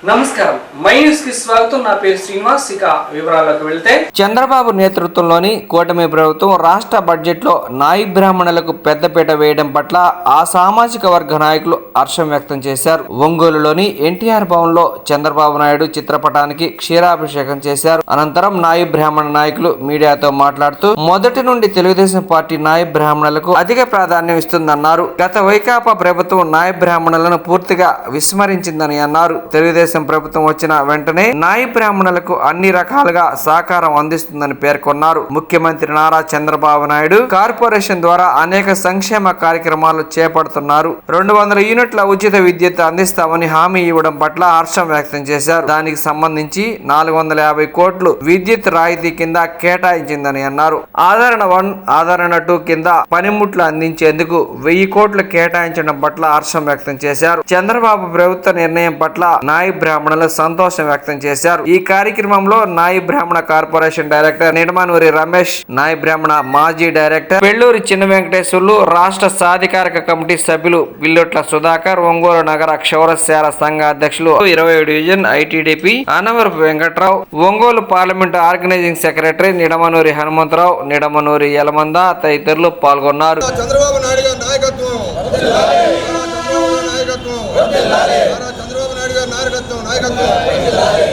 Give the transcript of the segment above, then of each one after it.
నమస్కారం, my news కి స్వాగతం. నా పేరు శ్రీనివాస్. ఇక వివరాల్లోకి వెళ్తే, చంద్రబాబు నేతృత్వంలోని కూటమి ప్రభుత్వం రాష్ట్ర బడ్జెట్ లో నాయి బ్రాహ్మణులకు పెద్దపీట వేయడం పట్ల ఆ సామాజిక వర్గ నాయకులు హర్షం వ్యక్తం చేశారు. ఒంగోలులోని ఎన్టీఆర్ భవన్ లో చంద్రబాబు నాయుడు చిత్రపటానికి క్షీరాభిషేకం చేశారు. అనంతరం నాయి బ్రాహ్మణ నాయకులు మీడియాతో మాట్లాడుతూ మొదటి నుండి తెలుగుదేశం పార్టీ నాయి బ్రాహ్మణులకు అధిక ప్రాధాన్యం ఇస్తుందన్నారు. గత వైకాపా ప్రభుత్వం నాయి బ్రాహ్మణులను పూర్తిగా విస్మరించిందని అన్నారు. తెలుగుదేశం ప్రభుత్వం వచ్చిన వెంటనే నాయి బ్రాహ్మణులకు అన్ని రకాలుగా సహకారం అందిస్తుందని పేర్కొన్నారు. ముఖ్యమంత్రి నారా చంద్రబాబు నాయుడు కార్పొరేషన్ ద్వారా అనేక సంక్షేమ కార్యక్రమాలు చేపడుతున్నారు. 200 యూనిట్ల ఉచిత విద్యుత్ అందిస్తామని హామీ ఇవ్వడం పట్ల హర్షం వ్యక్తం చేశారు. దానికి సంబంధించి 450 కోట్లు విద్యుత్ రాయితీ కింద కేటాయించిందని అన్నారు. ఆదరణ 1, ఆదరణ 2 కింద పనిముట్లు అందించేందుకు 1000 కోట్లు కేటాయించడం పట్ల హర్షం వ్యక్తం చేశారు. చంద్రబాబు ప్రభుత్వ నిర్ణయం పట్ల నాయి బ్రాహ్మణులు సంతోషం వ్యక్తం చేశారు. ఈ కార్యక్రమంలో నాయి బ్రాహ్మణ కార్పొరేషన్ డైరెక్టర్ నిడమనూరి రమేష్, నాయి బ్రాహ్మణ మాజీ డైరెక్టర్ పెళ్లూరి చిన్న వెంకటేశ్వర్లు, రాష్ట్ర సాధికారిక కమిటీ సభ్యులు బిల్లొట్ల సుధాకర్, ఒంగోలు నగర క్షౌరశాల సంఘ అధ్యక్షులు 27 division ITDP Anavarapu Venkatrao, Ongole parliament organising secretary Nidamanuri Hanumantharao, Nidamanuri Yalamanda తదితరులు పాల్గొన్నారు. చంద్రబాబు నాయుడు గారి నాయకత్వం,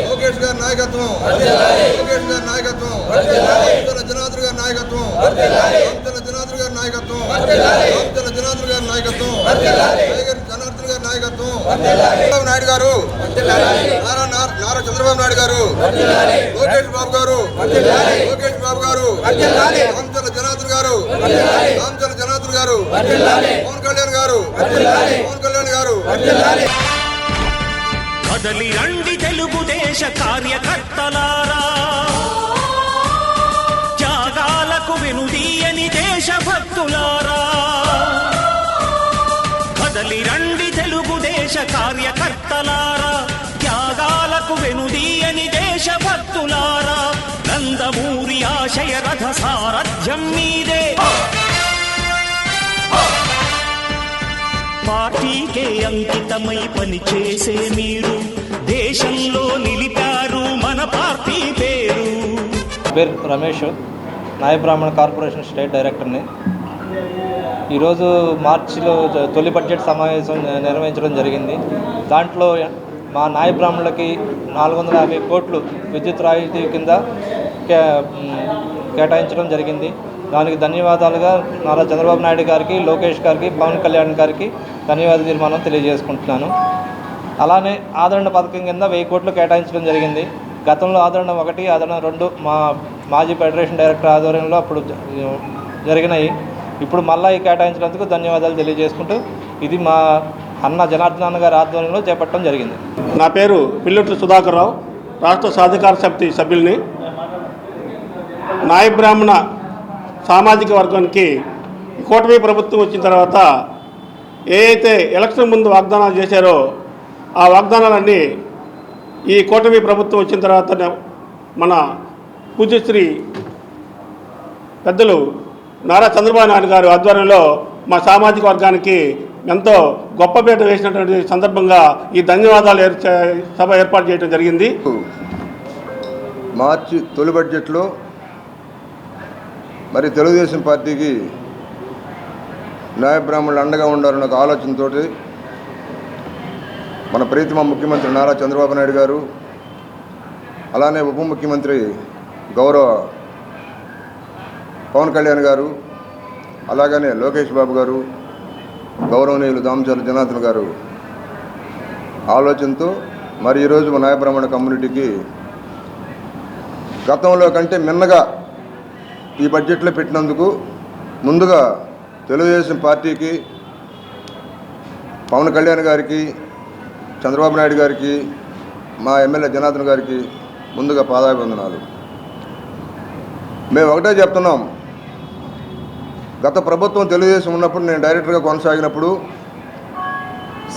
లోకేష్ గారి నాయకత్వం, జనార్దన్ గారి నాయకత్వం, జనార్దన్ గారి నాయకత్వం, జనార్దన్ గారి నాయకత్వం, జనార్దన్ గారి నాయకత్వం, చంద్రబాబు నాయుడు గారు, నారా చంద్రబాబు నాయుడు గారు, లోకేష్ బాబు గారు, జనార్దన్ గారు, జనార్దన్ గారు, పవన్ కళ్యాణ్ గారు, కదలి రండి తెలుగుదేశ కార్యకర్తలారా, త్యాగాలకు వెనుదీయని దేశభక్తులారా. కదలి రండి తెలుగుదేశ కార్యకర్తలారా, త్యాగాలకు వెనుదీయని దేశభక్తులారా. నందమూరి ఆశయ రథ సారథ్యం మీదే, పార్టీకే అంకితమై పనిచేసే మీరు దేశంలో నిలిపారు మన పార్టీ పేరు. పేరు రమేష్, నాయ బ్రాహ్మణ కార్పొరేషన్ స్టేట్ డైరెక్టర్ని. ఈరోజు మార్చిలో తొలి బడ్జెట్ సమావేశం నిర్వహించడం జరిగింది. దాంట్లో మా నాయ బ్రాహ్మణులకి 450 కోట్లు విద్యుత్ రాయితీ కింద కేటాయించడం జరిగింది. దానికి ధన్యవాదాలుగా నారా చంద్రబాబు నాయుడు గారికి, లోకేష్ గారికి, పవన్ కళ్యాణ్ గారికి ధన్యవాద తీర్మానం తెలియజేసుకుంటున్నాను. అలానే ఆదరణ పథకం కింద 1000 కోట్లు కేటాయించడం జరిగింది. గతంలో ఆదరణ 1, ఆదరణ 2 మా మాజీ ఫెడరేషన్ డైరెక్టర్ ఆధ్వర్యంలో అప్పుడు జరిగినాయి. ఇప్పుడు మళ్ళీ ఈ కేటాయించినందుకు ధన్యవాదాలు తెలియజేసుకుంటూ ఇది మా అన్న జనార్దన్ గారి ఆధ్వర్యంలో చేపట్టడం జరిగింది. నా పేరు బిల్లొట్ల సుధాకర్ రావు, రాష్ట్ర సాధికార సమితి సభ్యుల్ని. నాయ బ్రాహ్మణ సామాజిక వర్గానికి కూటమి ప్రభుత్వం వచ్చిన తర్వాత ఏదైతే ఎలక్షన్ ముందు వాగ్దానాలు చేశారో ఆ వాగ్దానాలన్నీ ఈ కూటమి ప్రభుత్వం వచ్చిన తర్వాత మన పూజ్యశ్రీ పెద్దలు నారా చంద్రబాబు నాయుడు గారి ఆధ్వర్యంలో మా సామాజిక వర్గానికి ఎంతో గొప్పపీట వేసినటువంటి సందర్భంగా ఈ ధన్యవాదాలు సభ ఏర్పాటు చేయడం జరిగింది. మార్చి తొలి బడ్జెట్లో మరి తెలుగుదేశం పార్టీకి న్యాయ బ్రాహ్మణులు అండగా ఉండాలన్న ఒక ఆలోచనతో మన ప్రీతమ ముఖ్యమంత్రి నారా చంద్రబాబు నాయుడు గారు, అలానే ఉప ముఖ్యమంత్రి గౌరవ పవన్ కళ్యాణ్ గారు, అలాగనే లోకేష్ బాబు గారు, గౌరవనీయులు దామచర్ల జనార్దన్ గారు ఆలోచనతో మరి ఈరోజు మన న్యాయ బ్రాహ్మణ కమ్యూనిటీకి గతంలో కంటే మిన్నగా ఈ బడ్జెట్లో పెట్టినందుకు ముందుగా తెలుగుదేశం పార్టీకి, పవన్ కళ్యాణ్ గారికి, చంద్రబాబు నాయుడు గారికి, మా ఎమ్మెల్యే జనార్దన్ గారికి ముందుగా పాదాభివందనాలు. మేము ఒకటే చెప్తున్నాం, గత ప్రభుత్వం తెలుగుదేశం ఉన్నప్పుడు నేను డైరెక్టర్గా కొనసాగినప్పుడు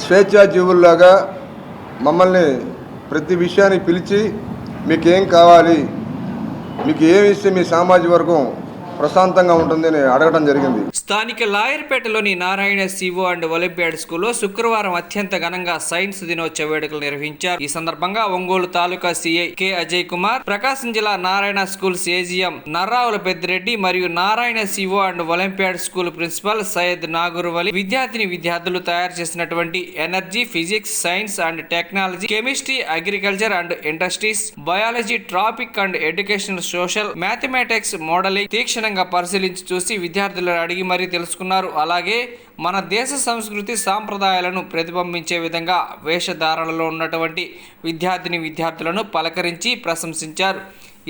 స్వేచ్ఛా జీవుల్లాగా మమ్మల్ని ప్రతి విషయాన్ని పిలిచి మీకేం కావాలి, మీకు ఏమి ఇస్తే మీ సామాజిక వర్గం ప్రశాంతంగా ఉంటుందని అడగడం జరిగింది. స్థానిక లాయర్పేటలోని నారాయణ సివో అండ్ ఒలింపియాడ్ స్కూల్లో శుక్రవారం అత్యంత ఘనంగా సైన్స్ దినోత్సవ వేడుకలు నిర్వహించారు. ఈ సందర్భంగా ఒంగోలు తాలూకా సిఐ కె అజయ్ కుమార్, ప్రకాశం జిల్లా నారాయణ స్కూల్స్ ఏజీఎం నర్రావుల పెద్దిరెడ్డి మరియు Narayana CO and olympiad school principal Syed Nagurvali విద్యార్థులు తయారు చేసినటువంటి energy, physics, science and technology, chemistry, agriculture and industries, biology, traffic and educational, social, mathematics modelling తీక్షణంగా పరిశీలించి చూసి విద్యార్థులను అడిగి మరీ తెలుసుకున్నారు. అలాగే మన దేశ సంస్కృతి సాంప్రదాయాలను ప్రతిబింబించే విధంగా వేషధారణలో ఉన్నటువంటి విద్యార్థులను పలకరించి ప్రశంసించారు.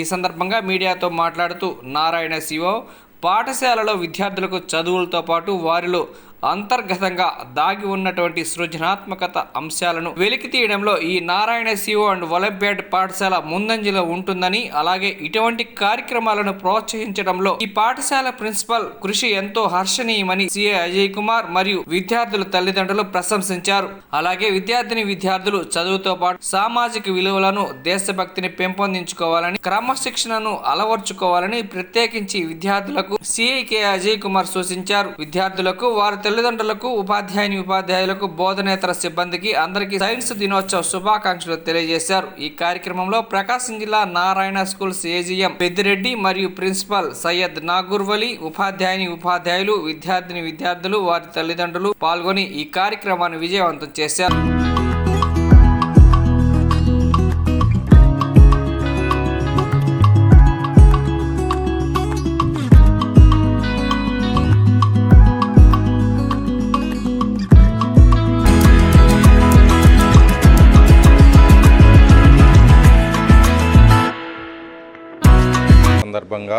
ఈ సందర్భంగా మీడియాతో మాట్లాడుతూ నారాయణ సివో పాఠశాలలో విద్యార్థులకు చదువులతో పాటు వారిలో అంతర్గతంగా దాగి ఉన్నటువంటి సృజనాత్మకత అంశాలను వెలికి తీయడంలో ఈ నారాయణ సివో అండ్ ఒలింపియాడ్ పాఠశాల ముందంజలో ఉంటుందని, అలాగే ఇటువంటి కార్యక్రమాలను ప్రోత్సహించడంలో ఈ పాఠశాల ప్రిన్సిపల్ కృషి ఎంతో హర్షణీయమని సిఐ అజయ్ కుమార్ మరియు విద్యార్థుల తల్లిదండ్రులు ప్రశంసించారు. అలాగే విద్యార్థులు చదువుతో పాటు సామాజిక విలువలను, దేశభక్తిని పెంపొందించుకోవాలని, క్రమశిక్షణను అలవర్చుకోవాలని ప్రత్యేకించి విద్యార్థులకు సిఐ కె అజయ్ కుమార్ సూచించారు. విద్యార్థులకు, వారి తల్లిదండ్రులకు, ఉపాధ్యాయులకు, బోధనేతర సిబ్బందికి అందరికీ సైన్స్ దినోత్సవ శుభాకాంక్షలు తెలియజేశారు. ఈ కార్యక్రమంలో ప్రకాశం జిల్లా నారాయణ స్కూల్స్ ఏజీఎం పెద్దిరెడ్డి మరియు ప్రిన్సిపల్ సయ్యద్ నాగూర్వలి, ఉపాధ్యాయులు, విద్యార్థులు, వారి తల్లిదండ్రులు పాల్గొని ఈ కార్యక్రమాన్ని విజయవంతం చేశారు. సందర్భంగా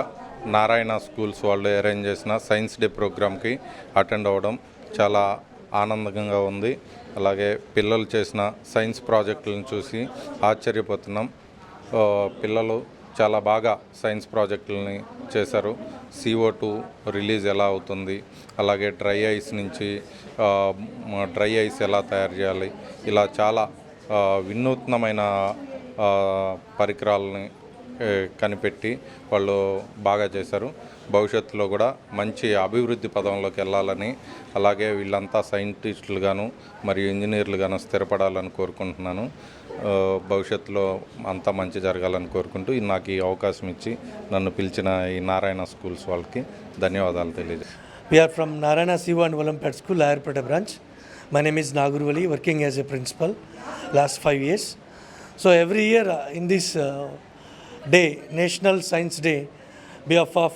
నారాయణ స్కూల్స్ వాళ్ళు అరేంజ్ చేసిన సైన్స్ డే ప్రోగ్రామ్కి అటెండ్ అవ్వడం చాలా ఆనందంగా ఉంది. అలాగే పిల్లలు చేసిన సైన్స్ ప్రాజెక్టులను చూసి ఆశ్చర్యపోతున్నాం. పిల్లలు చాలా బాగా సైన్స్ ప్రాజెక్టులని చేశారు. CO2 రిలీజ్ ఎలా అవుతుంది, అలాగే డ్రై ఐస్ నుంచి డ్రై ఐస్ ఎలా తయారు చేయాలి, ఇలా చాలా వినూత్నమైన పరికరాలని కనిపెట్టి వాళ్ళు బాగా చేశారు. భవిష్యత్తులో కూడా మంచి అభివృద్ధి పదంలోకి వెళ్ళాలని, అలాగే వీళ్ళంతా సైంటిస్టులుగాను మరియు ఇంజనీర్లుగాను స్థిరపడాలని కోరుకుంటున్నాను. భవిష్యత్తులో అంతా మంచి జరగాలని కోరుకుంటూ నాకు ఈ అవకాశం ఇచ్చి నన్ను పిలిచిన ఈ నారాయణ స్కూల్స్ వాళ్ళకి ధన్యవాదాలు తెలియజేస్తాను. We are from Narayana Siva and Olympiad School, Layarpeta branch. My name is Nagarwali, working as a principal last 5 years. So every year in this day, National Science Day, behalf of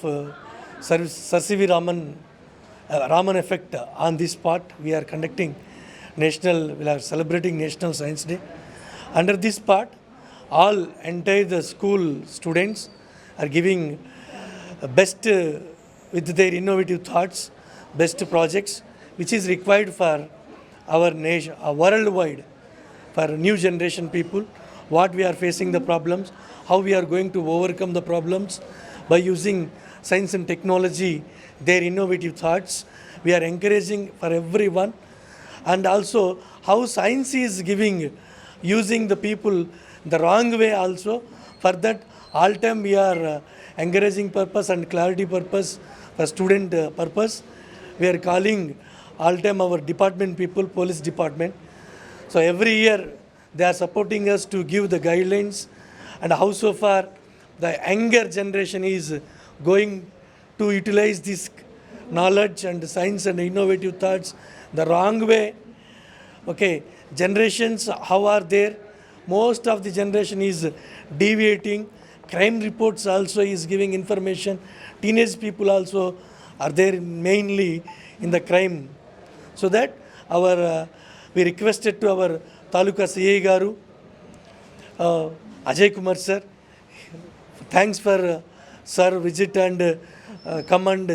Sir C.V. Raman effect on this part, we are conducting we are celebrating National Science Day. Under this part, all entire the school students are giving best with their innovative thoughts, best projects, which is required for our nation, worldwide, for new generation people, what we are facing the problems, how we are going to overcome the problems by using science and technology, their innovative thoughts. We are encouraging for everyone, and also how science is using the people the wrong way also. For that, all time we are encouraging purpose and clarity purpose for student purpose. We are calling all time our department people, police department. So every year they are supporting us to give the guidelines, and how so far the younger generation is going to utilize this knowledge and science and innovative thoughts the wrong way. Okay, generations how are there? Most of the generation is deviating. Crime reports also is giving information. Teenage people also are there mainly in the crime. So that we requested to our Taluka CA Garu, Ajay Kumar sir, thanks for sir visit and come and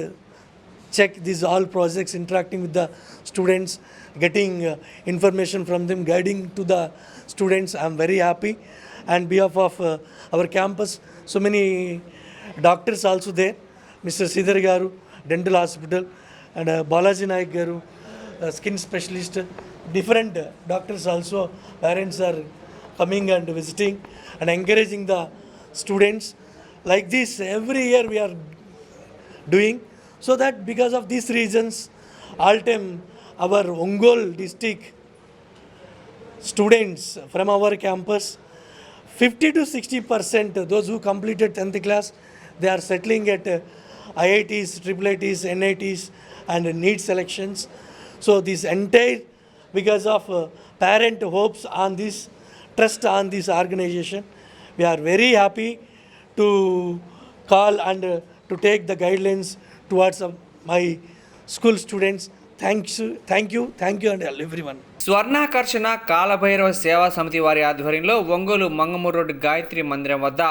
check these all projects, interacting with the students, getting information from them, guiding to the students. I am very happy. And behalf of our campus, so many doctors also there, Mr. Sridhar Garu, Dental Hospital, and Balaji Naik Garu, skin specialist, different doctors also, parents are coming and visiting and encouraging the students. Like this, every year we are doing. So that because of these reasons, all time our Ongole district students from our campus, 50 to 60%, those who completed 10th class, they are settling at IITs, IIITs, NITs and NEET selections. So this entire, because of parent hopes on this, trust on this organization, we are very happy to call and to take the guidelines towards my school students. Thank you and everyone. స్వర్ణాకర్షణ Kalabhairava సేవా సమితి వారి ఆధ్వర్యంలో Ongole Mangamuru road Gayatri మందిరం వద్ద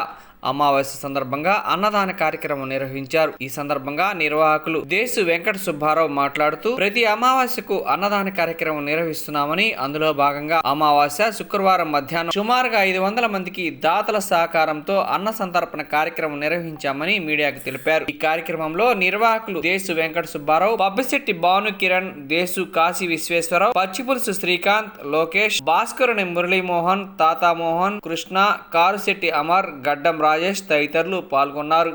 అమావాస్య సందర్భంగా అన్నదాన కార్యక్రమం నిర్వహించారు. ఈ సందర్భంగా నిర్వాహకులు దేశు వెంకట సుబ్బారావు మాట్లాడుతూ ప్రతి అమావాస్యకు అన్నదాన కార్యక్రమం నిర్వహిస్తున్నామని, అందులో భాగంగా అమావాస్య శుక్రవారం మధ్యాహ్నం సుమారుగా 500 మందికి దాతల సహకారంతో అన్న సంతర్పణ కార్యక్రమం నిర్వహించామని మీడియాకు తెలిపారు. ఈ కార్యక్రమంలో నిర్వాహకులు దేశు వెంకట సుబ్బారావు, పబ్బిశెట్టి భాను కిరణ్, దేశు కాశీ విశ్వేశ్వరరావు, పచ్చిపులుసు శ్రీకాంత్, లోకేష్, భాస్కరుని మురళీమోహన్, తాతామోహన్, కృష్ణ, కారుశెట్టి అమర్, గడ్డం రాజేష్ తదితరులు పాల్గొన్నారు.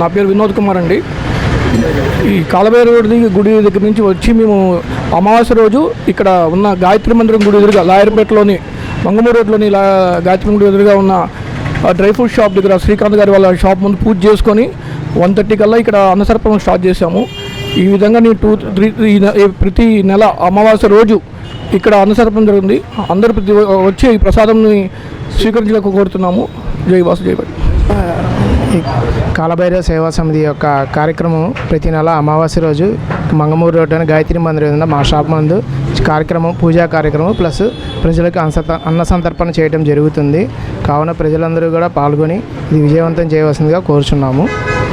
నా పేరు వినోద్ కుమార్ అండి. ఈ కాలభైరవుడి గుడి దగ్గర నుంచి వచ్చి మేము అమావాస్య రోజు ఇక్కడ ఉన్న గాయత్రి మందిరం గుడి ఎదురుగా లాయర్పేటలోని మంగమూరు రోడ్లోని గాయత్రి గుడి ఎదురుగా ఉన్న ఆ డ్రై ఫ్రూట్ షాప్ దగ్గర శ్రీకాంత్ గారి వాళ్ళ షాప్ ముందు పూజ చేసుకొని 1:30 కల్లా ఇక్కడ అన్నసర్పణం స్టార్ట్ చేశాము. ఈ విధంగా నేను 2-3 ప్రతి నెల అమావాస్య రోజు ఇక్కడ అన్నసర్పణం జరుగుతుంది. అందరూ వచ్చి ఈ ప్రసాదంని స్వీకరించడానికి కోరుతున్నాము. జై వాసు జై భట్. కాలభైరవ సేవా సమితి యొక్క కార్యక్రమం ప్రతి నెల అమావాస్య రోజు మంగమూరు రోడ్డు అని గాయత్రి మందిరం మా షాప్ మందు కార్యక్రమం, పూజా కార్యక్రమం ప్లస్ ప్రజలకు అన్న సంతర్పణ చేయడం జరుగుతుంది. కావున ప్రజలందరూ కూడా పాల్గొని ఇది విజయవంతం చేయవలసిందిగా కోరుచున్నాము.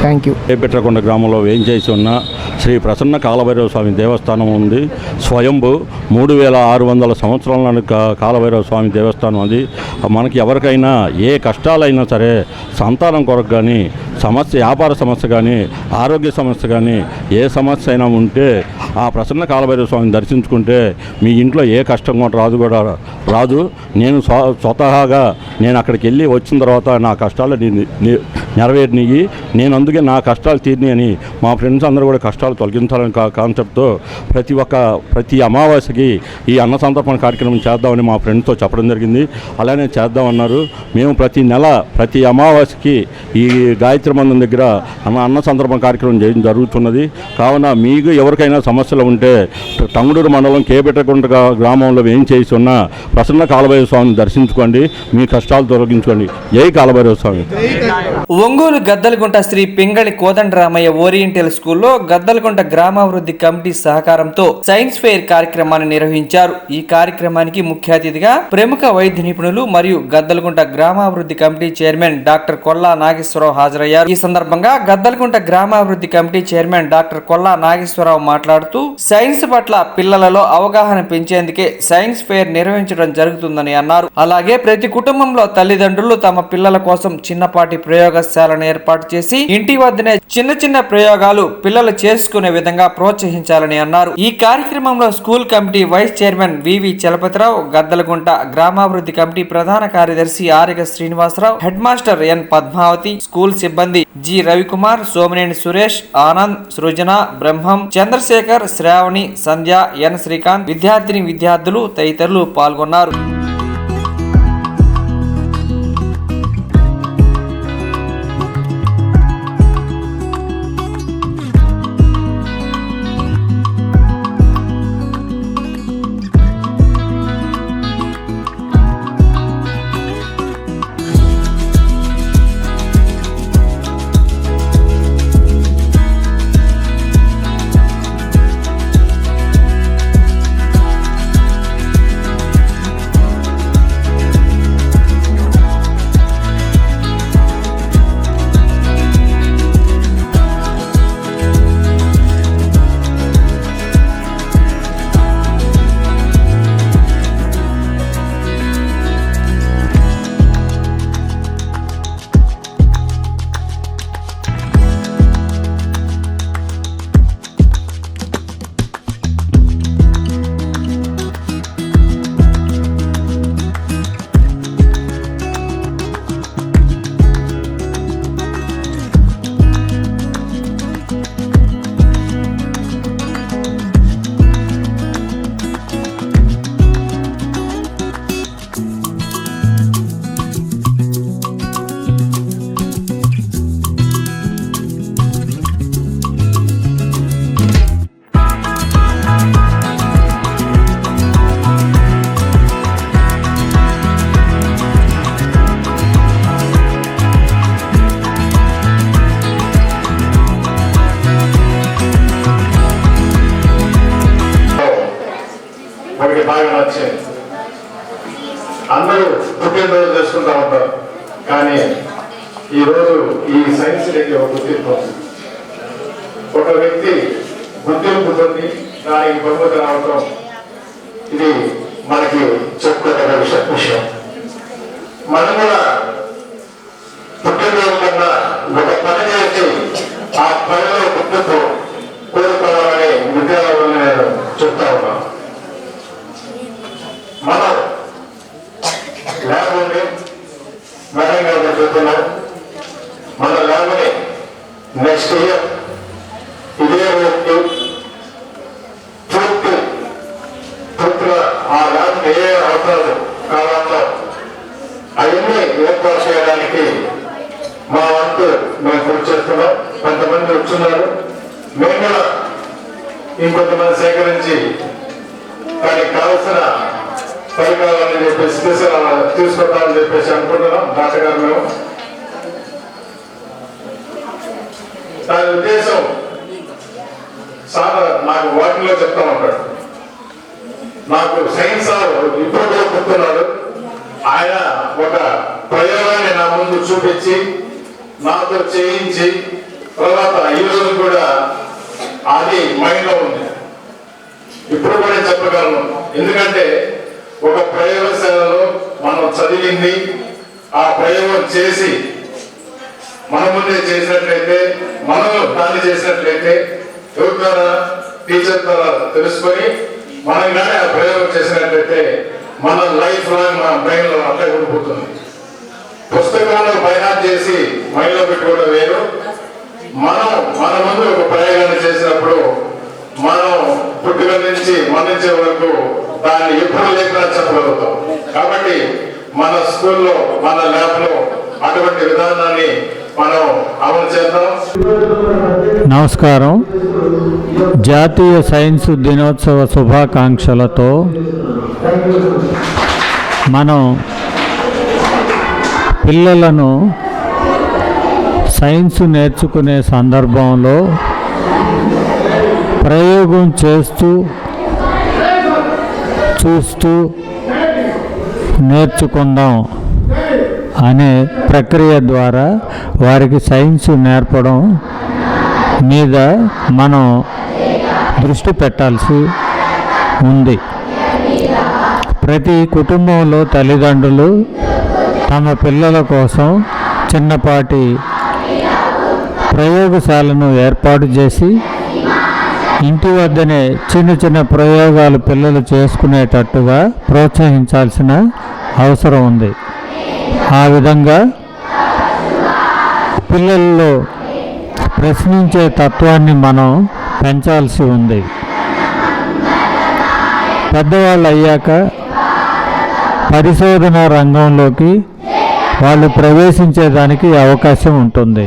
Thank you. పెట్టకొండ గ్రామంలో వేయించేసి ఉన్న శ్రీ ప్రసన్న కాలభైరవ స్వామి దేవస్థానం ఉంది. స్వయంభూ 3600 సంవత్సరాల కాలభైరవ స్వామి దేవస్థానం అది. మనకి ఎవరికైనా ఏ కష్టాలైనా సరే, సంతానం కొరకు కానీ, వ్యాపార సమస్య కానీ, ఆరోగ్య సమస్య కానీ, ఏ సమస్య అయినా ఉంటే ఆ ప్రసన్న కాలభైరవ స్వామిని దర్శించుకుంటే మీ ఇంట్లో ఏ కష్టం కూడా రాదు. నేను స్వతహాగా నేను అక్కడికి వెళ్ళి వచ్చిన తర్వాత నా కష్టాలు నెరవేరినాయి. నేను అందుకే నా కష్టాలు తీరినాయి అని మా ఫ్రెండ్స్ అందరూ కూడా కష్టాలు తొలగించాలని కాన్సెప్ట్తో ప్రతి అమావాస్యకి ఈ అన్న సంతర్పణ కార్యక్రమం చేద్దామని మా ఫ్రెండ్స్తో చెప్పడం జరిగింది. అలానే చేద్దామన్నారు. మేము ప్రతి నెల ప్రతి అమావాస్యకి ఈ గాయత్రి మందిరం దగ్గర అన్న సంతర్పణ కార్యక్రమం చేయడం జరుగుతున్నది. కావున మీకు ఎవరికైనా సమస్యలు ఉంటే టంగుడూరు మండలం కేబెట్టగుంట గ్రామంలో ఏం చేసి ఉన్న ప్రసన్న కాలభైరవ స్వామిని దర్శించుకోండి, మీ కష్టాలు తొలగించుకోండి. జై కాలభైరవ స్వామి. ఒంగోలు గద్దలగుంట శ్రీ పింగళి కోదండరామయ్య ఓరియంటల్ స్కూల్లో గద్దలగుంట గ్రామాభివృద్ధి కమిటీ సహకారంతో సైన్స్ ఫెయిర్ కార్యక్రమాన్ని నిర్వహించారు. ఈ కార్యక్రమానికి ముఖ్య అతిథిగా ప్రముఖ వైద్య నిపుణులు మరియు గద్దలగుంట గ్రామాభివృద్ధి committee chairman doctor Kolla Nageswara Rao హాజరయ్యారు. ఈ సందర్భంగా గద్దలగుంట గ్రామాభివృద్ధి committee chairman doctor Kolla Nageswara Rao మాట్లాడుతూ సైన్స్ పట్ల పిల్లలలో అవగాహన పెంచేందుకే సైన్స్ ఫెయిర్ నిర్వహించడం జరుగుతుందని అన్నారు. అలాగే ప్రతి కుటుంబంలో తల్లిదండ్రులు తమ పిల్లల కోసం చిన్నపాటి ప్రయోగశాలను ఏర్పాటు చేసి ఇంటి వద్దనే చిన్న ప్రయోగాలు పిల్లలు చేసుకునే విధంగా ప్రోత్సహించాలని అన్నారు. ఈ కార్యక్రమంలో స్కూల్ కమిటీ వైస్ చైర్మన్ వివి చలపతిరావు, గద్దలగుంట గ్రామాభివృద్ధి కమిటీ ప్రధాన కార్యదర్శి ఆరిగ శ్రీనివాసరావు, హెడ్ మాస్టర్ ఎన్ పద్మావతి, స్కూల్ సిబ్బంది జి రవికుమార్, సోమినేని సురేష్, ఆనంద్, సృజన, బ్రహ్మం, చంద్రశేఖర్, శ్రావణి, సంధ్య, ఎన్ శ్రీకాంత్, విద్యార్థులు తదితరులు పాల్గొన్నారు. బాగా నచ్చింది. అందరూ పుట్టినరోజు చేసుకుంటా ఉంటారు, కానీ ఈరోజు ఈ సైన్స్ డేకి ఒక గుర్తింపు ఉంది. ఒక వ్యక్తి గుర్తింపు పొంది దానికి బహుమతి రావటం ఇది మనకి చెప్పుకోదగ్గ విషయం. మనం కూడా పుట్టినరోజు కన్నా ఒక పని చేసి ఆ పనిలో గుర్తింపు కోరుకోవాలని విద్యార్థులను నేను చెప్తా ఉన్నాను. మనం ల్యాబ్ ఉంది, మేడం గారు చెప్తున్నాం, మన ల్యాబ్ని నెక్స్ట్ ఇయర్ ఇదే రోజు పూర్తిగా ఆ ల్యాబ్ని ఏ అవసరాలు కావాలో అవన్నీ ఏర్పాటు చేయడానికి మా వంతు మేము కృషి చేస్తున్నాం. కొంతమంది వచ్చున్నారు, మేము కూడా ఇంకొంతమంది సేకరించి దానికి కావలసిన పరికరాలని చెప్పేసి తీసుకుంటామని చెప్పేసి అనుకుంటున్నాం. డాక్టర్ గారు మేము దాని ఉద్దేశం సార్ నాకు వాటిలో చెప్తా ఉంటాడు. నాకు సైన్స్ ఇప్పుడు కూడా చెప్తున్నాడు. ఆయన ఒక ప్రయోగాన్ని నా ముందు చూపించి నాతో చేయించి తర్వాత ఈ రోజు కూడా అది మైండ్లో ఉంది. ఇప్పుడు కూడా చెప్పగలను, ఎందుకంటే ఒక ప్రయోగశాలలో మనం చదివింది ఆ ప్రయోగం చేసి మన ముందే చేసినట్లయితే, మనం దాన్ని చేసినట్లయితే ఎవరి ద్వారా, టీచర్ ద్వారా తెలుసుకొని మనం కానీ ఆ ప్రయోగం చేసినట్లయితే మన లైఫ్ లాంగ్ మన బ్రెయిన్ లో అట్లా ఉండిపోతుంది. పుస్తకంలో బైహార్ట్ చేసి మైండ్లో పెట్టుకోవడం వేరు. మనం మన ముందు ఒక ప్రయోగాన్ని చేసినప్పుడు మనం పుట్టుక నుంచి మరణించే వరకు దాన్ని ఎప్పుడు లేకుండా చెప్పగలుగుతాం. కాబట్టి మన స్కూల్లో, మన ల్యాబ్ లో అటువంటి విధానాన్ని మనం అమలు చేద్దాం. నమస్కారం. జాతీయ సైన్స్ దినోత్సవ శుభాకాంక్షలతో మనం పిల్లలను సైన్స్ నేర్చుకునే సందర్భంలో ప్రయోగం చేస్తూ చూస్తూ నేర్చుకుందాం అనే ప్రక్రియ ద్వారా వారికి సైన్స్ నేర్పడం మీద మనం దృష్టి పెట్టాల్సి ఉంది. ప్రతి కుటుంబంలో తల్లిదండ్రులు తమ పిల్లల కోసం చిన్నపాటి ప్రయోగశాలను ఏర్పాటు చేసి ఇంటి వద్దనే చిన్న చిన్న ప్రయోగాలు పిల్లలు చేసుకునేటట్టుగా ప్రోత్సహించాల్సిన అవసరం ఉంది. ఆ విధంగా పిల్లల్లో ప్రశ్నించే తత్వాన్ని మనం పెంచాల్సి ఉంది. పెద్దవాళ్ళు అయ్యాక పరిశోధన రంగంలోకి వాళ్ళు ప్రవేశించేదానికి అవకాశం ఉంటుంది.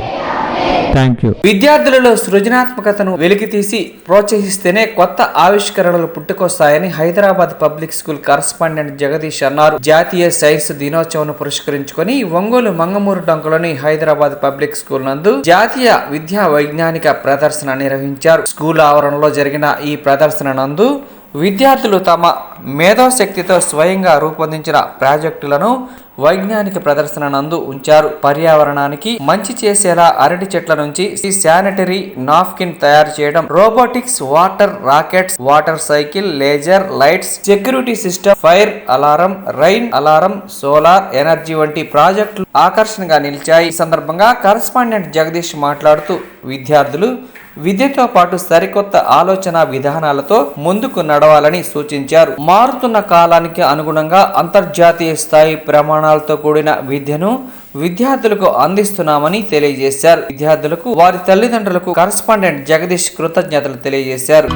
Thank you. విద్యార్థులలో సృజనాత్మకతను వెలికితీసి ప్రోత్సహిస్తేనే కొత్త ఆవిష్కరణలు పుట్టుకొస్తాయని Hyderabad public school correspondent Jagadish అన్నారు. జాతీయ సైన్స్ దినోత్సవం పురస్కరించుకొని ఒంగోలు మంగమూరు డొంకలోని హైదరాబాద్ పబ్లిక్ స్కూల్ నందు జాతీయ విద్యా వైజ్ఞానిక ప్రదర్శన నిర్వహించారు. స్కూల్ ఆవరణలో జరిగిన ఈ ప్రదర్శన నందు విద్యార్థులు తమ మేధోశక్తితో స్వయంగా రూపొందించిన ప్రాజెక్టులను వైజ్ఞానిక ప్రదర్శన నందు ఉంచారు. పర్యావరణానికి మంచి చేసేలా అరటి చెట్ల నుంచి శానిటరీ నాప్కిన్ తయారు చేయడం, robotics, water rockets, water cycle, laser lights, security system, fire alarm, rain alarm, solar energy వంటి ప్రాజెక్టులు ఆకర్షణగా నిలిచాయి. ఈ సందర్భంగా కరస్పాండెంట్ జగదీష్ మాట్లాడుతూ విద్యార్థులు విద్యతో పాటు సరికొత్త ఆలోచన విధానాలతో ముందుకు నడవాలని సూచించారు. మారుతున్న కాలానికి అనుగుణంగా అంతర్జాతీయ స్థాయి ప్రమాణాలతో కూడిన విద్యను విద్యార్థులకు అందిస్తున్నామని తెలియజేశారు. విద్యార్థులకు వారి తల్లిదండ్రులకు కరస్పాండెంట్ జగదీష్ కృతజ్ఞతలు తెలియజేశారు.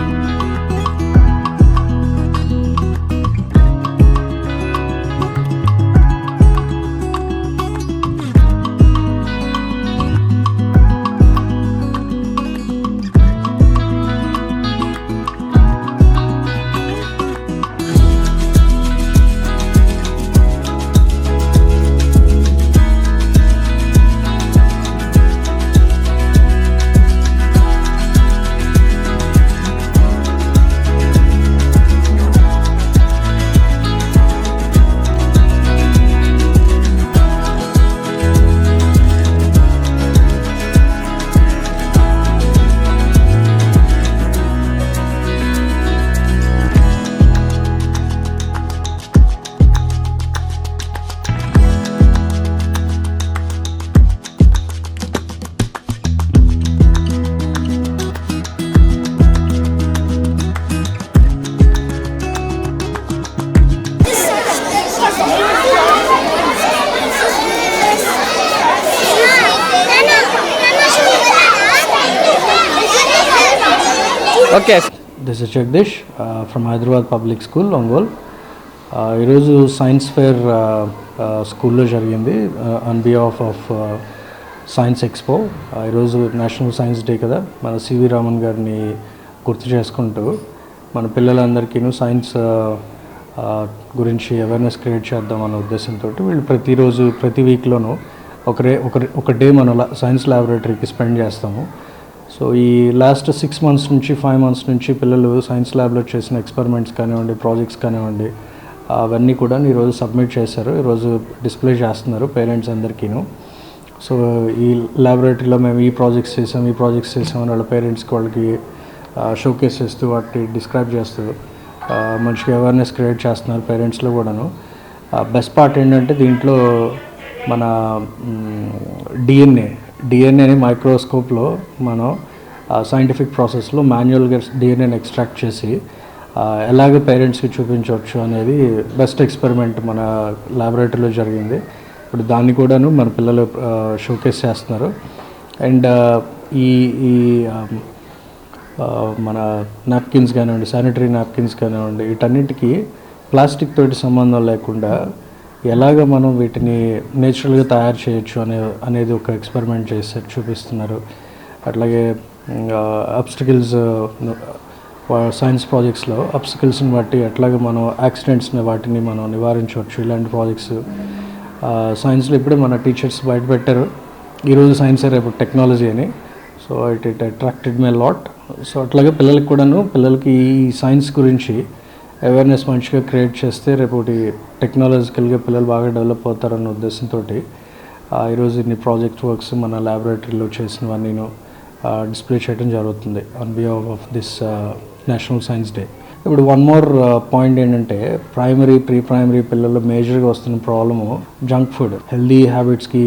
Okay. This is Jagdish from Hyderabad Public School, Ongole. ఈరోజు సైన్స్ ఫేర్ స్కూల్లో జరిగింది on behalf of science expo. ఈరోజు నేషనల్ సైన్స్ డే కదా, మన సివి రామన్ గారిని గుర్తు చేసుకుంటూ మన పిల్లలందరికీ సైన్స్ గురించి అవేర్నెస్ క్రియేట్ చేద్దాం అన్న ఉద్దేశంతో వీళ్ళు ప్రతిరోజు ప్రతి వీక్లోనూ ఒక డే మన సైన్స్ ల్యాబొరేటరీకి స్పెండ్ చేస్తాము. సో ఈ లాస్ట్ 6 months నుంచి 5 months నుంచి పిల్లలు సైన్స్ ల్యాబ్లో చేసిన ఎక్స్పెరిమెంట్స్ కానివ్వండి, ప్రాజెక్ట్స్ కానివ్వండి, అవన్నీ కూడా ఈరోజు సబ్మిట్ చేశారు. ఈరోజు డిస్ప్లే చేస్తున్నారు పేరెంట్స్ అందరికీను. సో ఈ ల్యాబొరేటరీలో మేము ఈ ప్రాజెక్ట్స్ చేసామని వాళ్ళ పేరెంట్స్కి వాళ్ళకి షోకేస్ చేస్తూ వాటిని డిస్క్రైబ్ చేస్తూ మంచిగా అవేర్నెస్ క్రియేట్ చేస్తున్నారు పేరెంట్స్లో కూడాను. బెస్ట్ పార్ట్ ఏంటంటే దీంట్లో మన డిఎన్ఏని మైక్రోస్కోప్లో మనం సైంటిఫిక్ ప్రాసెస్లో మాన్యువల్గా డిఎన్ఏని ఎక్స్ట్రాక్ట్ చేసి ఎలాగ పేరెంట్స్కి చూపించవచ్చు అనేది బెస్ట్ ఎక్స్పెరిమెంట్ మన ల్యాబొరేటరీలో జరిగింది. ఇప్పుడు దాన్ని కూడాను మన పిల్లలు షోకేస్ చేస్తున్నారు. అండ్ ఈ మన నాప్కిన్స్ కానివ్వండి, శానిటరీ నాప్కిన్స్ కానివ్వండి, వీటన్నిటికీ ప్లాస్టిక్ తోటి సంబంధం లేకుండా ఎలాగ మనం వీటిని నేచురల్గా తయారు చేయొచ్చు అనేది ఒక ఎక్స్పెరిమెంట్ చేసి చూపిస్తున్నారు. అట్లాగే అబ్స్టికల్స్ సైన్స్ ప్రాజెక్ట్స్లో అబ్స్టికల్స్ని బట్టి ఎట్లాగ మనం యాక్సిడెంట్స్ని వాటిని మనం నివారించవచ్చు, ఇలాంటి ప్రాజెక్ట్స్ సైన్స్లో ఇప్పుడే మన టీచర్స్ బయట పెట్టారు. ఈరోజు సైన్స్ రేపు టెక్నాలజీ అని. So it attracted my lot. So అట్లాగే పిల్లలకి ఈ సైన్స్ గురించి అవేర్నెస్ మంచిగా క్రియేట్ చేస్తే రేపు టెక్నాలజికల్గా పిల్లలు బాగా డెవలప్ అవుతారన్న ఉద్దేశంతో ఈరోజు ఇన్ని ప్రాజెక్ట్ వర్క్స్ మన ల్యాబొరేటరీలో చేసినవన్నీ డిస్ప్లే చేయడం జరుగుతుంది on behalf of this national science day. ఇప్పుడు వన్ మోర్ పాయింట్ ఏంటంటే ప్రీ ప్రైమరీ పిల్లల్లో మేజర్గా వస్తున్న ప్రాబ్లము జంక్ ఫుడ్. హెల్దీ హ్యాబిట్స్కి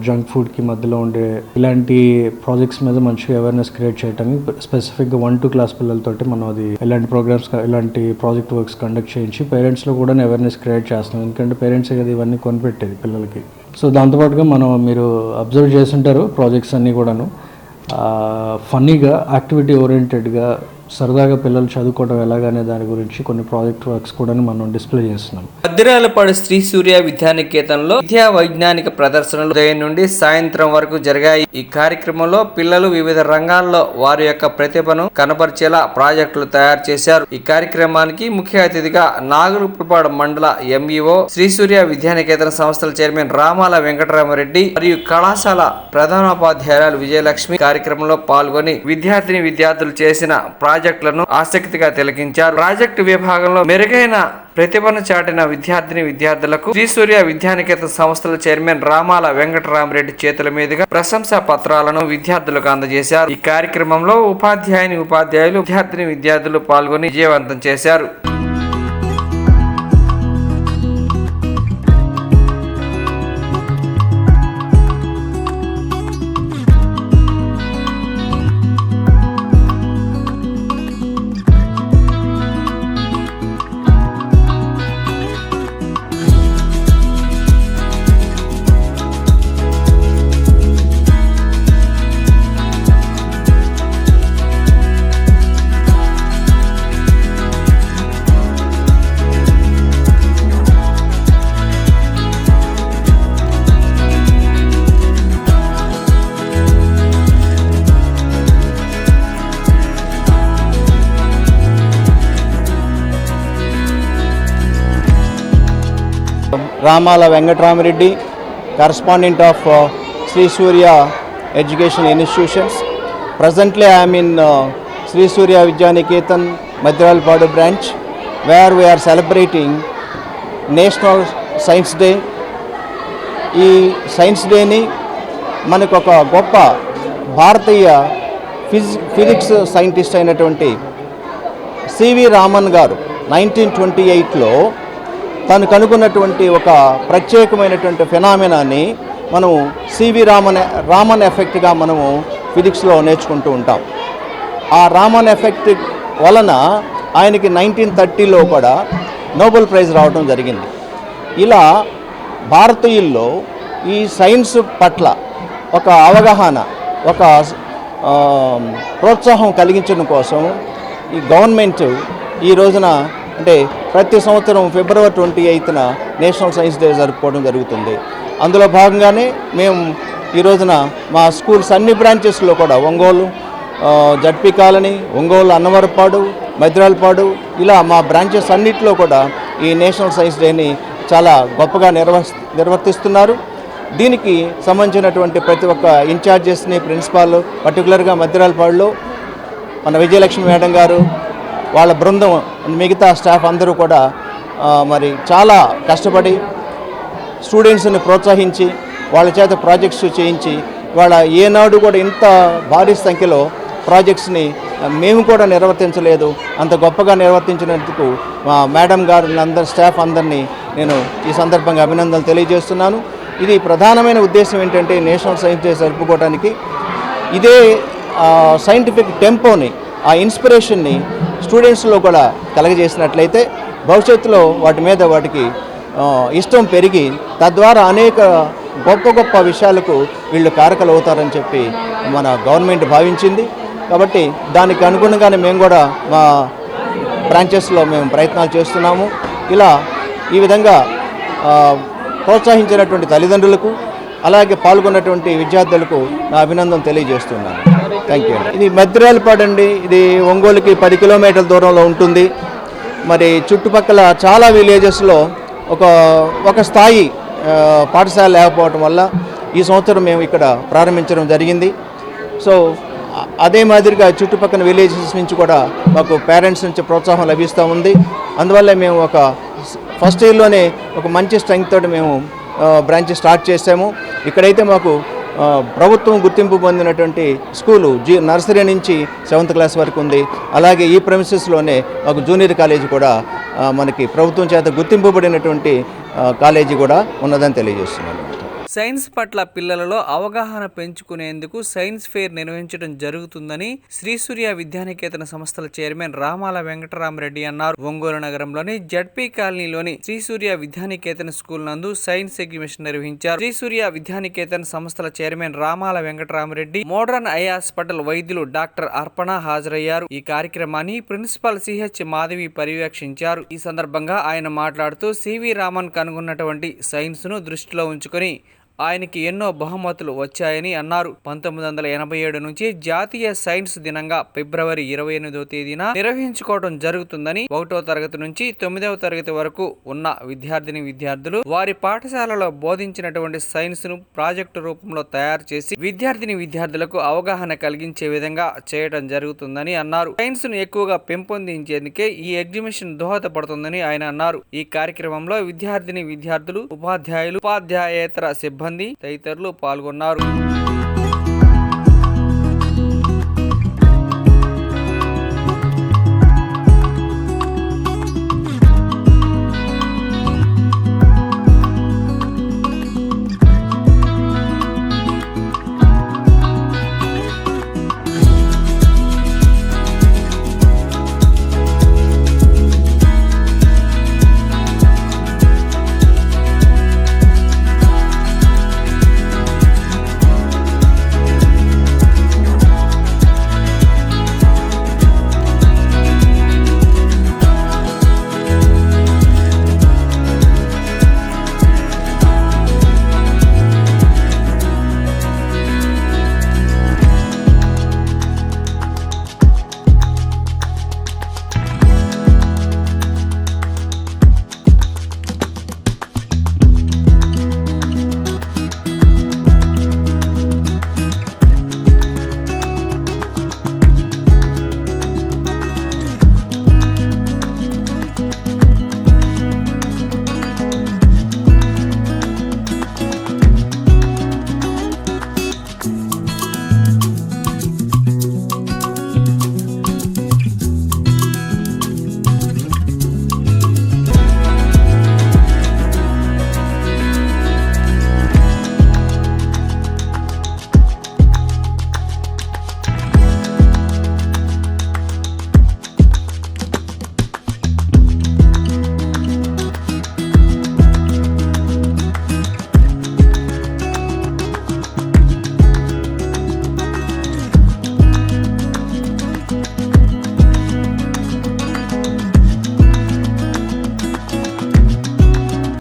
జంక్ ఫుడ్కి మధ్యలో ఉండే ఇలాంటి ప్రాజెక్ట్స్ మీద మంచిగా అవేర్నెస్ క్రియేట్ చేయడానికి స్పెసిఫిక్గా 1 to class పిల్లలతోటి మనం ఇలాంటి ప్రోగ్రామ్స్, ఇలాంటి ప్రాజెక్ట్ వర్క్స్ కండక్ట్ చేయించి పేరెంట్స్లో కూడా అవేర్నెస్ క్రియేట్ చేస్తున్నాం. ఎందుకంటే పేరెంట్సే కదా ఇవన్నీ కొనిపెట్టేది పిల్లలకి. సో దాంతోపాటుగా మీరు అబ్జర్వ్ చేస్తుంటారు ప్రాజెక్ట్స్ అన్నీ కూడాను ఫన్నీగా, యాక్టివిటీ ఓరియంటెడ్గా, సరదాగా పిల్లలు చదువుకోవడం ఎలాగనే దాని గురించి కొన్ని ప్రాజెక్ట్ వర్క్స్ కూడా మనం డిస్ప్లే చేస్తున్నాం. మద్దిరాలపాడు శ్రీ సూర్య విద్యానికేతన్లో విద్యా వైజ్ఞానిక ప్రదర్శనలు ఉదయం నుండి సాయంత్రం వరకు జరిగాయి. ఈ కార్యక్రమంలో పిల్లలు వివిధ రంగాల్లో వారి యొక్క ప్రతిభను కనపరిచేలా ప్రాజెక్టులు తయారు చేశారు. ఈ కార్యక్రమానికి ముఖ్య అతిథిగా నాగులుపులపాడు మండల ఎంఈఓ శ్రీ సూర్య విద్యానికేతన సంస్థల చైర్మన్ రామాల వెంకటరామరెడ్డి మరియు కళాశాల ప్రధానోపాధ్యాయురాలు విజయలక్ష్మి కార్యక్రమంలో పాల్గొని విద్యార్థులు చేసిన ప్రాజెక్టులను ఆసక్తిగా తిలకించారు. ప్రాజెక్టు విభాగంలో మెరుగైన ప్రతిభను చాటిన విద్యార్థులకు శ్రీ సూర్య విద్యానికేతన సంస్థల చైర్మన్ రామాల వెంకటరామరెడ్డి చేతుల మీదుగా ప్రశంసా పత్రాలను విద్యార్థులకు అందజేశారు. ఈ కార్యక్రమంలో ఉపాధ్యాయులు విద్యార్థులు పాల్గొని విజయవంతం చేశారు. Ramala Venkataramaredi, correspondent of Sri Surya Education Institutions. Presently I am in Sri Surya Vidyaniketan Madiralpadu branch, where we are celebrating National Science Day. ఈ సైన్స్ డేని మనకు ఒక గొప్ప భారతీయ ఫిజిక్స్ సైంటిస్ట్ అయినటువంటి సివి రామన్ గారు 1928లో తను కనుగొన్నటువంటి ఒక ప్రత్యేకమైనటువంటి ఫెనామినాన్ని మనము సివి రామన్ ఎఫెక్ట్గా మనము ఫిజిక్స్లో నేర్చుకుంటూ ఉంటాం. ఆ రామన్ ఎఫెక్ట్ వలన ఆయనకి 1930లో కూడా నోబెల్ ప్రైజ్ రావడం జరిగింది. ఇలా భారతీయుల్లో ఈ సైన్స్ పట్ల ఒక అవగాహన, ఒక ప్రోత్సాహం కలిగించడం కోసం ఈ గవర్నమెంట్ ఈ రోజున అంటే ప్రతి సంవత్సరం ఫిబ్రవరి 28న నేషనల్ సైన్స్ డే జరుపుకోవడం జరుగుతుంది. అందులో భాగంగానే మేము ఈ రోజున మా స్కూల్స్ అన్ని బ్రాంచెస్లో కూడా ఒంగోలు, జడ్పీ కాలనీ, ఒంగోలు, అన్నవరపాడు, మద్రాలపాడు ఇలా మా బ్రాంచెస్ అన్నిటిలో కూడా ఈ నేషనల్ సైన్స్ డేని చాలా గొప్పగా నిర్వర్తిస్తున్నారు. దీనికి సంబంధించినటువంటి ప్రతి ఒక్క ఇన్ఛార్జెస్ని, ప్రిన్సిపాల్, పర్టికులర్గా మద్రాలపాడులో మన విజయలక్ష్మి మేడం గారు, వాళ్ళ బృందం, మిగతా స్టాఫ్ అందరూ కూడా మరి చాలా కష్టపడి స్టూడెంట్స్ని ప్రోత్సహించి వాళ్ళ చేత ప్రాజెక్ట్స్ చేయించి వాళ్ళ ఏనాడు కూడా ఇంత భారీ సంఖ్యలో ప్రాజెక్ట్స్ని మేము కూడా నిర్వర్తించలేదు. అంత గొప్పగా నిర్వర్తించినందుకు మా మేడం గారు, అందరి స్టాఫ్ అందరినీ నేను ఈ సందర్భంగా అభినందనలు తెలియజేస్తున్నాను. ఇది ప్రధానమైన ఉద్దేశం ఏంటంటే నేషనల్ సైన్స్ డే జరుపుకోవడానికి ఇదే సైంటిఫిక్ టెంపోని, ఆ ఇన్స్పిరేషన్ని స్టూడెంట్స్లో కూడా కలగజేసినట్లయితే భవిష్యత్తులో వాటికి ఇష్టం పెరిగి తద్వారా అనేక గొప్ప గొప్ప విషయాలకు వీళ్ళు కారకలు అవుతారని చెప్పి మన గవర్నమెంట్ భావించింది. కాబట్టి దానికి అనుగుణంగానే మేము కూడా మా బ్రాంచెస్లో మేము ప్రయత్నాలు చేస్తున్నాము. ఇలా ఈ విధంగా ప్రోత్సహించినటువంటి తల్లిదండ్రులకు అలాగే పాల్గొన్నటువంటి విద్యార్థులకు నా అభినందన తెలియజేస్తున్నాను. Thank you. ఇది మద్రాలపాడు అండి. ఇది ఒంగోలుకి 10 కిలోమీటర్ల దూరంలో ఉంటుంది. మరి చుట్టుపక్కల చాలా విలేజెస్లో ఒక స్థాయి పాఠశాల లేకపోవటం వల్ల ఈ సంవత్సరం మేము ఇక్కడ ప్రారంభించడం జరిగింది. సో అదే మాదిరిగా చుట్టుపక్కల విలేజెస్ నుంచి కూడా మాకు పేరెంట్స్ నుంచి ప్రోత్సాహం లభిస్తూ ఉంది. అందువల్ల మేము ఫస్ట్ ఇయర్లోనే ఒక మంచి స్ట్రెంగ్త్ తోటి మేము బ్రాంచ్ స్టార్ట్ చేసాము. ఇక్కడైతే మాకు ప్రభుత్వం గుర్తింపు పొందినటువంటి స్కూలు నర్సరీ నుంచి 7th క్లాస్ వరకు ఉంది. అలాగే ఈ ప్రెమిసెస్లోనే మాకు జూనియర్ కాలేజీ కూడా మనకి ప్రభుత్వం చేత గుర్తింపబడినటువంటి కాలేజీ కూడా ఉన్నదని తెలియజేస్తున్నాను. సైన్స్ పట్ల పిల్లలలో అవగాహన పెంచుకునేందుకు సైన్స్ ఫెయిర్ నిర్వహించడం జరుగుతుందని శ్రీ సూర్య విద్యానికేతన సంస్థల చైర్మన్ రామాల వెంకటరామరెడ్డి అన్నారు. ఒంగోలు నగరంలోని జడ్పీ కాలనీలోని శ్రీ సూర్య విద్యానికేతన స్కూల్ నందు సైన్స్ ఎగ్జిబిషన్ నిర్వహించారు. శ్రీ సూర్య విద్యానికేతన సంస్థల chairman Ramala Venkatarama Reddy, modern eye hospital వైద్యులు డాక్టర్ అర్పణ హాజరయ్యారు. ఈ కార్యక్రమాన్ని ప్రిన్సిపల్ సిహెచ్ మాధవి పర్యవేక్షించారు. ఈ సందర్భంగా ఆయన మాట్లాడుతూ సివి రామన్ కనుగొన్నటువంటి సైన్స్ ను దృష్టిలో ఉంచుకొని ఆయనకి ఎన్నో బహుమతులు వచ్చాయని అన్నారు. 1987 నుంచి జాతీయ సైన్స్ దినంగా ఫిబ్రవరి 28వ తేదీన నిర్వహించుకోవడం జరుగుతుందని, 1వ తరగతి నుంచి 9వ తరగతి వరకు ఉన్న విద్యార్థులు వారి పాఠశాలలో బోధించినటువంటి సైన్స్ ను ప్రాజెక్టు రూపంలో తయారు చేసి విద్యార్థులకు అవగాహన కలిగించే విధంగా చేయడం జరుగుతుందని అన్నారు. సైన్స్ ను ఎక్కువగా పెంపొందించేందుకే ఈ ఎగ్జిబిషన్ దోహదపడుతుందని ఆయన అన్నారు. ఈ కార్యక్రమంలో విద్యార్థులు, ఉపాధ్యాయులు, ఉపాధ్యాయేతర సిబ్బంది తదితరులు పాల్గొన్నారు.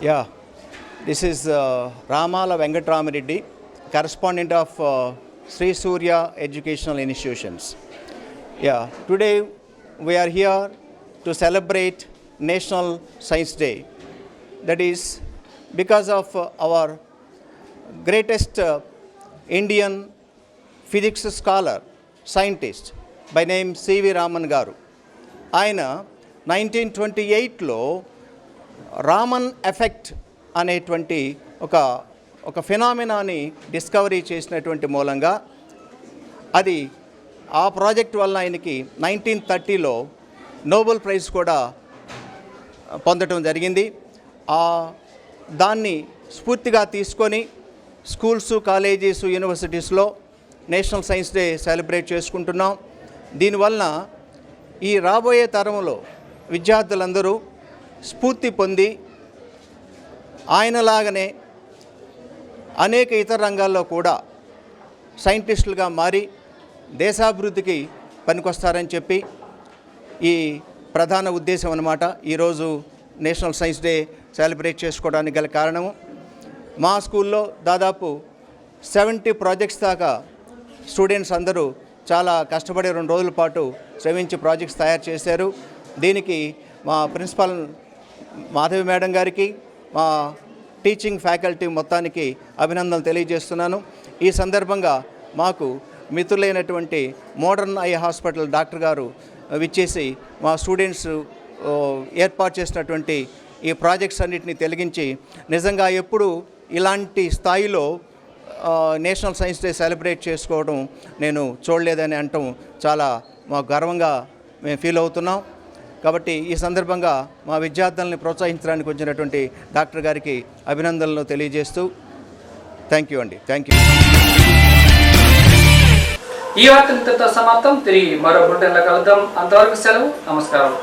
Yeah, this is Ramala Venkatramareddy, correspondent of Sri Surya Educational Institutions. Yeah, today we are here to celebrate National Science Day. That is because of our greatest Indian physics scholar, scientist by name C.V. Raman Garu. ఆయన 1928లో Raman effect అనేటువంటి ఒక ఫినామినాని discovery చేసినటువంటి మూలంగా అది ఆ project వల్ల ఆయనకి 1930లో Nobel prize కూడా పొందడం జరిగింది. దాన్ని స్ఫూర్తిగా తీసుకొని స్కూల్స్, కాలేజెస్, యూనివర్సిటీస్లో నేషనల్ సైన్స్ డే సెలబ్రేట్ చేసుకుంటున్నాం. దీనివలన ఈ రాబోయే తరంలో విద్యార్థులందరూ స్ఫూర్తి పొంది ఆయనలాగానే అనేక ఇతర రంగాల్లో కూడా సైంటిస్టులుగా మారి దేశాభివృద్ధికి పనికొస్తారని చెప్పి ఈ ప్రధాన ఉద్దేశం అన్నమాట. ఈరోజు నేషనల్ సైన్స్ డే సెలబ్రేట్ చేసుకోవడానికి గల కారణము, మా స్కూల్లో దాదాపు 70 ప్రాజెక్ట్స్ దాకా స్టూడెంట్స్ అందరూ చాలా కష్టపడి 2 రోజుల పాటు శ్రమించి ప్రాజెక్ట్స్ తయారు చేశారు. దీనికి మా ప్రిన్సిపాల్ మాధవి మేడం గారికి, మా టీచింగ్ ఫ్యాకల్టీ మొత్తానికి అభినందనలు తెలియజేస్తున్నాను. ఈ సందర్భంగా మాకు మిత్రులైనటువంటి మోడర్న్ ఐ హాస్పిటల్ డాక్టర్ గారు విచ్చేసి మా స్టూడెంట్స్ ఏర్పాటు చేసినటువంటి ఈ ప్రాజెక్ట్స్ అన్నిటిని తెలిగించి, నిజంగా ఎప్పుడు ఇలాంటి స్థాయిలో నేషనల్ సైన్స్ డే సెలబ్రేట్ చేసుకోవడం నేను చూడలేదని అనటం చాలా మాకు గర్వంగా మేము ఫీల్ అవుతున్నాం. కాబట్టి ఈ సందర్భంగా మా విద్యార్థులని ప్రోత్సహించడానికి వచ్చినటువంటి డాక్టర్ గారికి అభినందనలు తెలియజేస్తూ థ్యాంక్ యూ అండి. Thank you. ఈ వార్త ఇంతటితో సమాప్తం. తిరిగి మరో బులెటిన్లో కలుద్దాం. అంతవరకు సెలవు. నమస్కారం.